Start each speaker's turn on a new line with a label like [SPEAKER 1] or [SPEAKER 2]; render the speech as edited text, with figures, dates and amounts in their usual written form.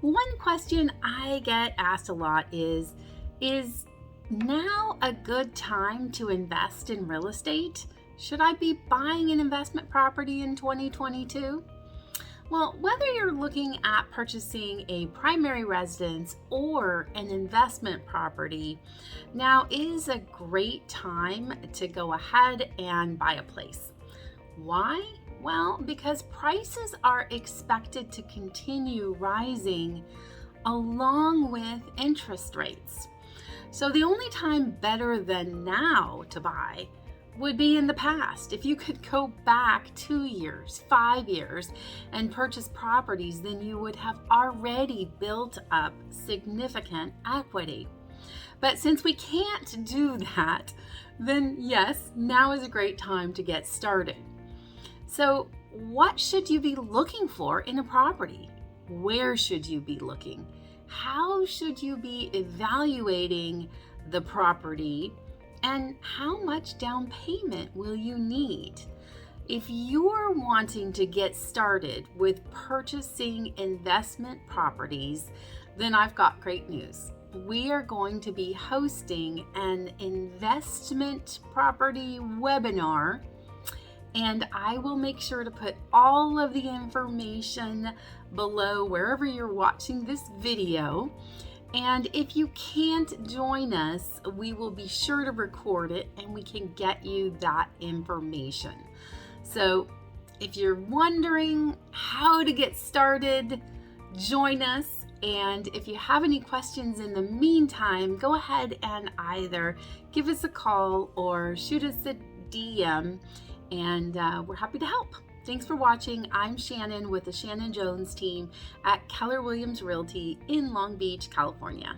[SPEAKER 1] One question I get asked a lot is now a good time to invest in real estate? Should I be buying an investment property in 2022? Well, whether you're looking at purchasing a primary residence or an investment property, now is a great time to go ahead and buy a place. Why? Well, because prices are expected to continue rising along with interest rates. So the only time better than now to buy would be in the past. If you could go back 2 years, 5 years, and purchase properties, then you would have already built up significant equity. But since we can't do that, then yes, now is a great time to get started. So, what should you be looking for in a property? Where should you be looking? How should you be evaluating the property? And how much down payment will you need? If you're wanting to get started with purchasing investment properties, then I've got great news. We are going to be hosting an investment property webinar, and I will make sure to put all of the information below wherever you're watching this video. And if you can't join us, we will be sure to record it and we can get you that information. So if you're wondering how to get started, join us. And if you have any questions in the meantime, go ahead and either give us a call or shoot us a DM, and we're happy to help. Thanks for watching. I'm Shannon with the Shannon Jones Team at Keller Williams Realty in Long Beach, California.